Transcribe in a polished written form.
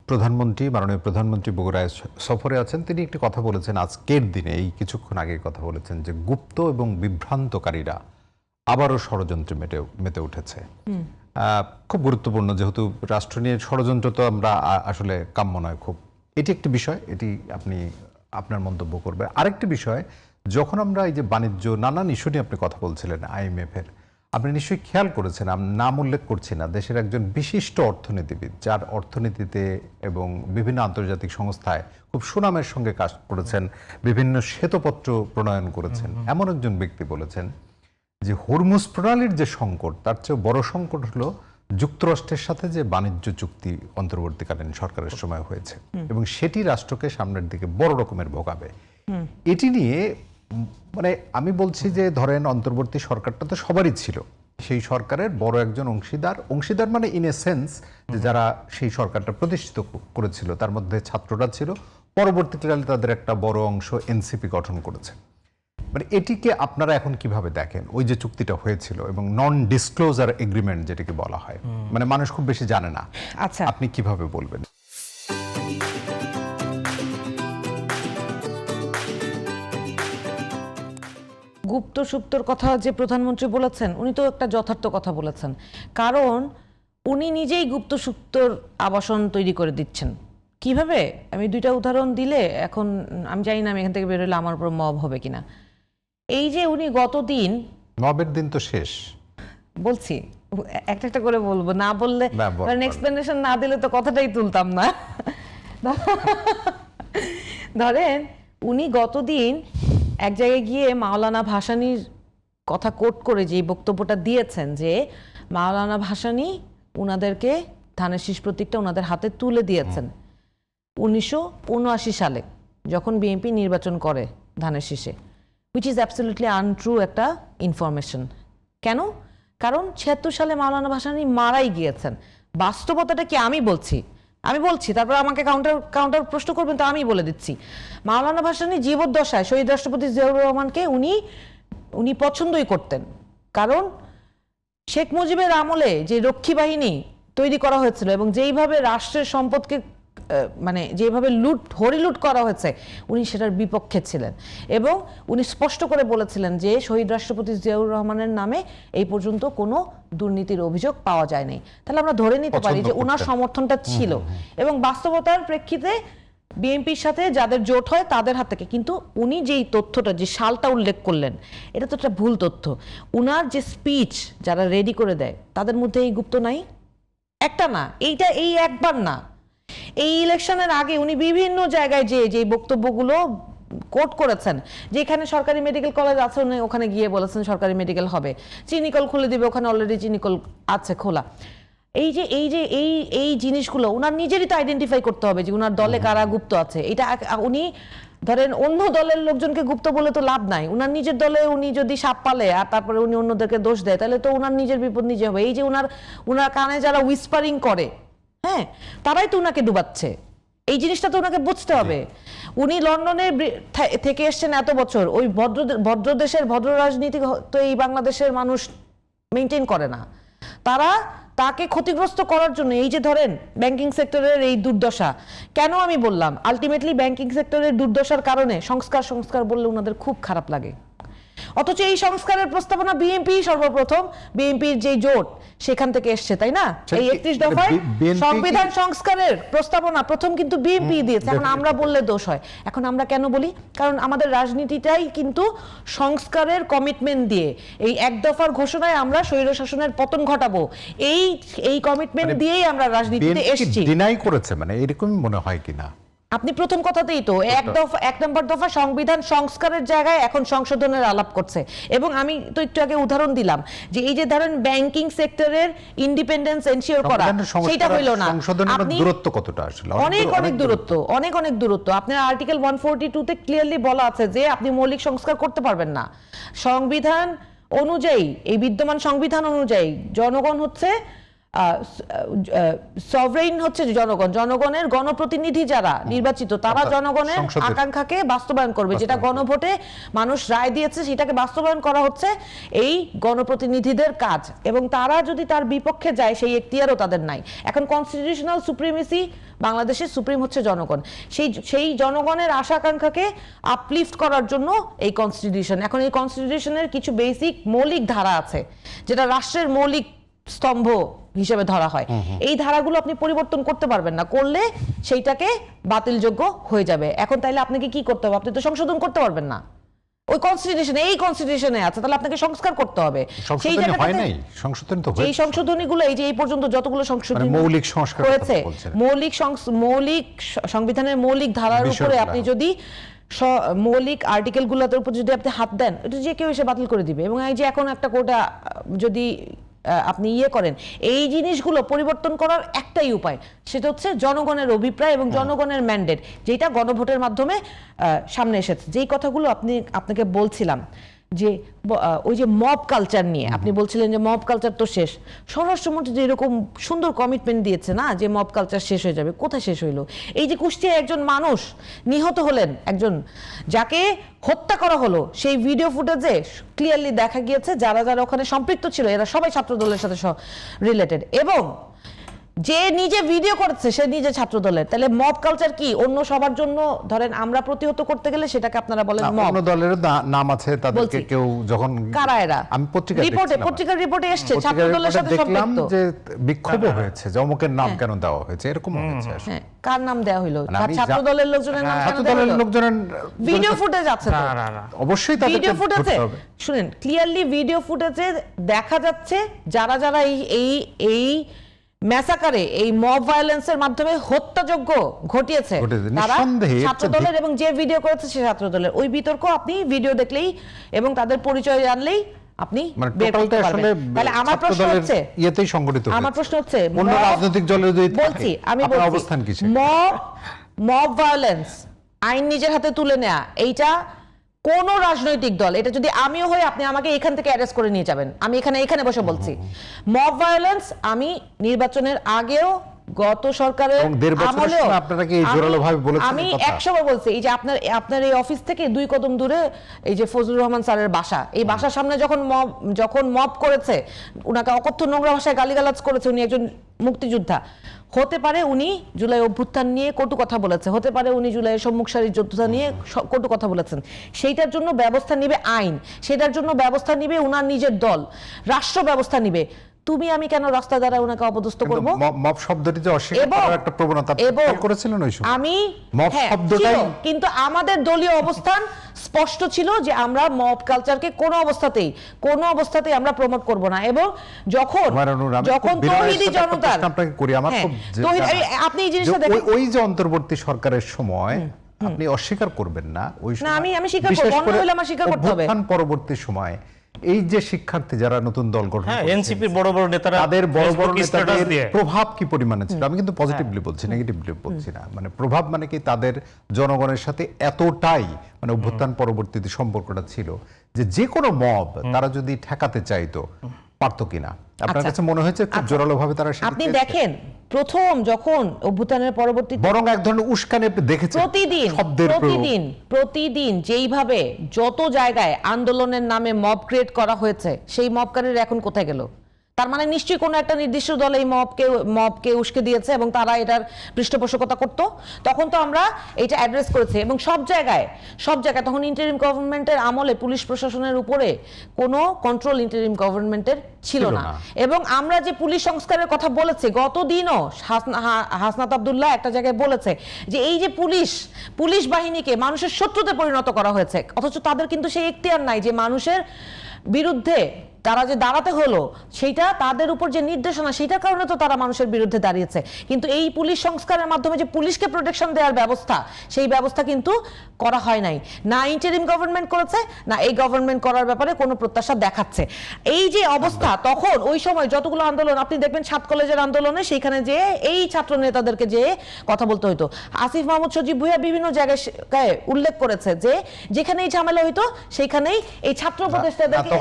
প্রধানমন্ত্রী মাননীয় প্রধানমন্ত্রী বগুড়ায় সফরে আছেন। তিনি একটি কথা বলেছেন আজকের দিনে, এই কিছুক্ষণ আগে কথা বলেছেন যে গুপ্ত এবং বিভ্রান্তকারীরা আবারও ষড়যন্ত্রে মেতে উঠেছে। খুব গুরুত্বপূর্ণ, যেহেতু রাষ্ট্র নিয়ে ষড়যন্ত্র তো আমরা আসলে কাম্য নয় খুব। এটি একটি বিষয়, এটি আপনি আপনার মন্তব্য করবেন। আরেকটি বিষয়, যখন আমরা এই যে বাণিজ্য নানান ইস্যু নিয়ে আপনি কথা বলছিলেন IMF এর, আপনি নিশ্চয়ই খেয়াল করেছেন, নাম উল্লেখ করছি না, দেশের একজন বিশিষ্ট অর্থনীতিবিদ যার অর্থনীতিতে এবং বিভিন্ন আন্তর্জাতিক সংস্থায় খুব সুনামের সঙ্গে কাজ করেছেন, বিভিন্ন শ্বেতপত্র প্রণয়ন করেছেন, এমন একজন ব্যক্তি বলেছেন যে হরমুজ প্রণালীর যে সংকট, তার চেয়ে বড় সংকট হলো যুক্তরাষ্ট্রের সাথে যে বাণিজ্য চুক্তি অন্তর্বর্তীকালীন সরকারের সময় হয়েছে এবং সেটি রাষ্ট্রকে সামনের দিকে বড় রকমের ভোগাবে। এটি নিয়ে মানে আমি বলছি যে ধরেন অন্তর্বর্তী সরকারটা তো সবারই ছিল, সেই সরকারের বড় একজন অংশীদার মানে ইন এ সেন্স যে যারা সেই সরকারটা প্রতিষ্ঠিত করেছিল তার মধ্যে ছাত্ররা ছিল, পরবর্তীকালে তাদের একটা বড় অংশ এনসিপি গঠন করেছে। মানে এটিকে আপনারা এখন কিভাবে দেখেন? ওই যে চুক্তিটা হয়েছিল এবং নন ডিসক্লোজার এগ্রিমেন্ট যেটাকে বলা হয়, মানে মানুষ খুব বেশি জানে না, আচ্ছা আপনি কিভাবে বলবেন? গুপ্ত সুপ্তর কথা যে প্রধানমন্ত্রী বলেছেন, উনি তো একটা যথার্থ কথা বলেছেন, কারণ উনি নিজেই গুপ্ত সুপ্তর আবাসন তৈরি করে দিচ্ছেন। কিভাবে? আমি দুইটা উদাহরণ দিলে, এখন আমি জানি না আমি এখান থেকে বেরোলে আমার উপর মব হবে কিনা। এই যে উনি গতদিন, মবের দিন তো শেষ, বলছি একটা একটা করে বলবো, না বললে এক্সপ্লেনেশন না দিলে তো কথাটাই তুলতাম না। ধরেন উনি গতদিন এক জায়গায় গিয়ে মাওলানা ভাসানীর কথা কোট করে যে বক্তব্যটা দিয়েছেন যে মাওলানা ভাসানী উনাদেরকে ধানের শীষ প্রতীকটা উনাদের হাতে তুলে দিয়েছেন 1979 সালে যখন বিএনপি নির্বাচন করে ধানের শীষে, হুইচ ইজ অ্যাবসলিউটলি আনট্রু একটা ইনফরমেশন। কেন? কারণ 76 সালে মাওলানা ভাসানী মারাই গিয়েছেন। বাস্তবতাটা কি আমি বলছি, তারপর আমাকে কাউন্টার প্রশ্ন করবেন, তো আমি বলে দিচ্ছি। মাওলানা ভাসানী জীবদ্দশায় শহীদ রাষ্ট্রপতি জিয়াউর রহমানকে উনি পছন্দই করতেন, কারণ শেখ মুজিবের আমলে যে রক্ষী বাহিনী তৈরি করা হয়েছিল এবং যেইভাবে রাষ্ট্রের সম্পদকে মানে যেভাবে হরিলুট করা হয়েছে, উনি সেটার বিপক্ষে ছিলেন এবং উনি স্পষ্ট করে বলেছিলেন যে শহীদ রাষ্ট্রপতি জিয়াউর রহমানের নামে এই পর্যন্ত কোনো দুর্নীতির অভিযোগ পাওয়া যায়নি। তাহলে আমরা ধরে নিতে পারি যে ওনার সমর্থনটা ছিল এবং বাস্তবতার প্রেক্ষিতে বিএনপির সাথে যাদের জোট হয় তাদের হাত থেকে। কিন্তু উনি যেই তথ্যটা, যে সালটা উল্লেখ করলেন, এটা তো একটা ভুল তথ্য। উনার যে স্পিচ যারা রেডি করে দেয় তাদের মধ্যে এই গুপ্ত নাই, একটা না, এই একবার না, এই ইলেকশনের আগে উনি বিভিন্ন জায়গায় যে বক্তব্যগুলো কোট করেছেন, যেখানে সরকারি মেডিকেল কলেজ আছে উনি ওখানে গিয়ে বলেছেন সরকারি মেডিকেল হবে, চিনিকল খুলে দিবে, ওখানে অলরেডি চিনিকল আছে খোলা। এই জিনিসগুলো উনার নিজেরই তো আইডেন্টিফাই করতে হবে যে উনার দলে কারা গুপ্ত আছে। এটা উনি ধরেন অন্য দলের লোকজনকে গুপ্ত বলে তো লাভ নাই। উনার নিজের দলে উনি যদি সাপ পালে আর তারপরে উনি অন্যদেরকে দোষ দেয়, তাহলে তো উনার নিজের বিপদ নিজে হবে। এই যে উনার কানে যারা উইসপারিং করে, হ্যাঁ, তারাই তো উনাকে ডুবাচ্ছে। এই জিনিসটা তো উনাকে বুঝতে হবে। উনি লন্ডনে থেকে এসছেন এত বছর, ওই ভদ্র দেশের ভদ্র রাজনীতি তো এই বাংলাদেশের মানুষ মেনটেন করে না। তাকে ক্ষতিগ্রস্ত করার জন্য এই যে ধরেন ব্যাংকিং সেক্টরের এই দুর্দশা, কেন আমি বললাম আলটিমেটলি ব্যাংকিং সেক্টরের দুর্দশার কারণে সংস্কার বললে ওনাদের খুব খারাপ লাগে, অথচ এই সংস্কারের প্রস্তাবনা বিএনপি সর্বপ্রথম, বিএনপির যে জোট সেখান থেকে এসছে, তাই না? এই 31 দফায় সংবিধান সংস্কারের প্রস্তাবনা প্রথম কিন্তু বিএনপি দিয়েছে। এখন আমরা বললে দোষ হয়। এখন আমরা কেন বলি? কারণ আমাদের রাজনীতিটাই কিন্তু সংস্কারের কমিটমেন্ট দিয়ে, এই এক দফার ঘোষণায় আমরা স্বৈর শাসনের পতন ঘটাবো, এই কমিটমেন্ট দিয়েই আমরা রাজনীতিতে এসেছি। ডিনাই করেছে মানে এরকম মনে হয় কিনা? আপনি প্রথম কথাতেই তো এক নম্বর দফা সংবিধান সংস্কারের জায়গায় এখন সংশোধনের আলাপ করছে। এবং আমি তো একটু আগে উদাহরণ দিলাম যে এই যে ধরেন ব্যাংকিং সেক্টরের ইন্ডিপেন্ডেন্স এনশিওর করা, সেটা হইল না। সংশোধনের দূরত্ব কতটা আসলে? অনেক দূরত্ব। আপনার আর্টিকেল 142 তে ক্লিয়ারলি বলা আছে যে আপনি মৌলিক সংস্কার করতে পারবেন না। সংবিধান অনুযায়ী, এই বিদ্যমান সংবিধান অনুযায়ী জনগণ হচ্ছে সভরেইন হচ্ছে জনগণ, জনগণের গণপ্রতিনিধি যারা নির্বাচিত তারা জনগণের সংসদের আকাঙ্ক্ষাকে বাস্তবায়ন করবে, যেটা গণভোটে মানুষ রায় দিয়েছে সেটাকে বাস্তবায়ন করা হচ্ছে এই গণপ্রতিনিধিদের কাজ, এবং তারা যদি তার বিপক্ষে যায় সেই এখতিয়ারও তাদের নাই। এখন কনস্টিটিউশনাল সুপ্রিমেসি, বাংলাদেশের সুপ্রিম হচ্ছে জনগণ, সেই জনগণের আশা আকাঙ্ক্ষাকে আপলিফট করার জন্য এই কনস্টিটিউশন। এখন এই কনস্টিটিউশনের কিছু বেসিক মৌলিক ধারা আছে যেটা রাষ্ট্রের মৌলিক স্তম্ভ হিসেবে ধরা হয়। এই ধারাগুলো আপনি পরিবর্তন করতে পারবেন না, করলে সেইটাকে বাতিলযোগ্য হয়ে যাবে। এখন তাইলে আপনাকে কি করতে হবে? আপনি তো সংশোধন করতে পারবেন না, ওই কনস্টিটিউশনে, এই কনস্টিটিউশনে আছে, তাহলে আপনাকে সংস্কার করতে হবে। সেই জায়গাটাতে সংশোধন তো হয়েছে, এই সংশোধনীগুলো এই যে এই পর্যন্ত যতগুলো সংশোধন মৌলিক সংস্কার হয়েছে, মৌলিক সংবিধানের মৌলিক ধারার উপরে আপনি যদি মৌলিক আর্টিকেলগুলোর উপর যদি আপনি হাত দেন, এটা যে কেউ এসে বাতিল করে দিবে। এবং এই যে এখন একটা কোটা যদি আপনি করেন, এই জিনিসগুলো পরিবর্তন করার একটাই উপায়, সেটা হচ্ছে জনগণের অভিপ্রায় এবং জনগণের ম্যান্ডেট, যেটা গণভোটের মাধ্যমে সামনে এসেছে। যেই কথাগুলো আপনাকে বলছিলাম যে ওই যে মব কালচার নিয়ে আপনি বলছিলেন যে মব কালচার তো শেষ, স্বরাষ্ট্রমন্ত্রী যে এরকম সুন্দর কমিটমেন্ট দিয়েছে না যে মব কালচার শেষ হয়ে যাবে, কোথায় শেষ হইলো? এই যে কুষ্টিয়ায় একজন মানুষ নিহত হলেন, একজন যাকে হত্যা করা হলো, সেই ভিডিও ফুটেজে ক্লিয়ারলি দেখা গিয়েছে যারা যারা ওখানে সম্পৃক্ত ছিল এরা সবাই ছাত্রদলের সাথে রিলেটেড, এবং যে নিজে ভিডিও করছে সে নিজে ছাত্র দলের। তাহলে মব কালচার কি অন্য সবার জন্য? ধরেন আমরা প্রতিহত করতে গেলে সেটাকে আপনারা বলেন মব, অন্য দলের নাম আছে, তাদেরকে কেউ যখন কারা এরা, আমি পত্রিকার রিপোর্টে এসেছে ছাত্র দলের সাথে সম্পৃক্ত, যে বিক্ষোভ হয়েছে যে অমুকের নাম কেন দেওয়া হয়েছে, এরকম হয়েছে। হ্যাঁ, কার নাম দেওয়া হলো? ছাত্র দলের লোকজনের নাম, ছাত্র দলের লোকজনের ভিডিও ফুটেজ আছে তো, অবশ্যই তাদেরকে ভিডিও ফুটেজে ধরতে হবে। শুনেন, ক্লিয়ারলি ভিডিও ফুটেজে দেখা যাচ্ছে যারা যারা এই ম্যাসাকারে, এই মব ভায়োলেন্সের মাধ্যমে হত্যাযজ্ঞ ঘটিয়েছে তারা ছাত্র দলের, এবং যে ভিডিও করেছে সে ছাত্র দলের। ওই বিতর্ক আপনি ভিডিও দেখলেই এবং তাদের পরিচয় জানলেই আপনি বের করতে পারবেন। তাহলে আমার প্রশ্ন হচ্ছে, ইয়েতেই সংগঠিত হয়েছে। আমার প্রশ্ন হচ্ছে, অন্য রাজনৈতিক দলের যদি বলছি, আমি বলছি অবস্থান কি? মব ভায়োলেন্স আইন নিজের হাতে তুলে নেয়া, এইটা কোন রাজনৈতিক দল, এটা যদি আমিও হই আপনি আমাকে এখান থেকে অ্যারেস্ট করে নিয়ে যাবেন, আমি এখানে বসে বলছি। মব ভায়োলেন্স আমি নির্বাচনের আগেও, গত সরকারের আমলেও আমি 100 বার বলছি। এই যে আপনার এই অফিস থেকে 2 কদম দূরে এই যে ফজলুর রহমান স্যারের বাসা, এই বাসার সামনে যখন মব করেছে, উনাকে অকথ্য নোংরা ভাষায় গালিগালাজ করেছে, উনি একজন মুক্তিযোদ্ধা, হতে পারে উনি জুলাই অভ্যুত্থান নিয়ে কটু কথা বলেছে, হতে পারে উনি জুলাইয়ের সম্মুখ সারির যোদ্ধা নিয়ে কটু কথা বলেছেন, সেইটার জন্য ব্যবস্থা নিবে আইন, সেটার জন্য ব্যবস্থা নিবে উনার নিজের দল, রাষ্ট্র ব্যবস্থা নিবে। তুমি আমি কেন রাস্তা দ্বারা ওনাকে অপদস্থ করব? মব শব্দটি যে অস্বীকার করার একটা প্রবণতা করেছিলেন ওই সময়, আমি মব শব্দটাই, কিন্তু আমাদের দলীয় অবস্থান স্পষ্ট ছিল যে আমরা মব কালচারকে কোনো অবস্থাতেই আমরা প্রমোট করব না। এবং যখন তৌহিদি জনতার, আপনাকে করি, আমার খুব আপনি এই জিনিসটা দেখেন, ওই যে অন্তর্বর্তী সরকারের সময় আপনি অস্বীকার করবেন না, ওই সময় আমি স্বীকার করব, অন্য হলে আমার স্বীকার করতে হবে। পরবর্তী সময় এই যে শিক্ষার্থী যারা নতুন দল গঠন করেছে, এনসিপির বড় বড় নেতারা, তাদের বড় বড় নেতাদের প্রভাব কি পরিমাণে ছিল? আমি কিন্তু পজিটিভলি বলছি, নেগেটিভলি বলছি না। মানে প্রভাব মানে কি, তাদের জনগণের সাথে এতটাই মানে অভ্যুত্থান পরবর্তীতে সম্পর্কটা ছিল যে কোনো মব তারা যদি ঠেকাতে চাইতো পারতো কিনা? আপনার কাছে মনে হয়েছে খুব জোরালো ভাবে তারা? আপনি দেখেন, প্রথম যখন অভ্যুত্থানের পরবর্তীতে বরং এক ধরনের উস্কানি আপনি দেখেছেন প্রতিদিন যেইভাবে যত জায়গায় আন্দোলনের নামে মব ক্রিয়েট করা হয়েছে, সেই মবকারীরা এখন কোথায় গেল? তার মানে নিশ্চয়ই কোনো একটা নির্দিষ্ট দল এই মবকে উস্কে দিয়েছে এবং তারা এটার পৃষ্ঠপোষকতা করত। তখন তো আমরা এটা অ্যাড্রেস করেছি, এবং সব জায়গায় তখন ইন্টারিম গভর্নমেন্টের আমলে পুলিশ প্রশাসনের উপরে কোনো কন্ট্রোল ইন্টারিম গভর্নমেন্টের ছিল না। এবং আমরা যে পুলিশ সংস্কারের কথা বলেছি, গতদিনও হাসনাত আব্দুল্লাহ একটা জায়গায় বলেছে যে এই যে পুলিশ বাহিনীকে মানুষের শত্রুতে পরিণত করা হয়েছে, অথচ তাদের কিন্তু সেই এখতিয়ার নাই যে মানুষের বিরুদ্ধে তারা যে দাঁড়াতে হলো, সেইটা তাদের উপর যে নির্দেশনা, সেইটার কারণে তো তারা মানুষের বিরুদ্ধে দাঁড়িয়েছে। কিন্তু এই পুলিশ সংস্কারের মাধ্যমে যে পুলিশকে প্রোটেকশন দেওয়ার ব্যবস্থা, সেই ব্যবস্থা কিন্তু করা হয় নাই, না ইন্টারিম গভর্নমেন্ট করেছে, না এই গভর্নমেন্ট করার ব্যাপারে কোনো প্রত্যাশা দেখাচ্ছে। এই যে অবস্থা, তখন ওই সময় যতগুলো আন্দোলন আপনি দেখবেন, 7 কলেজের আন্দোলনে সেইখানে যে এই ছাত্র নেতাদেরকে যে কথা বলতে হইতো, আসিফ মাহমুদ সজীব ভুইয়া বিভিন্ন জায়গায় উল্লেখ করেছে যে যেখানেই ঝামেলা হইতো সেইখানেই এই ছাত্র উপদেষ্টাদেরকে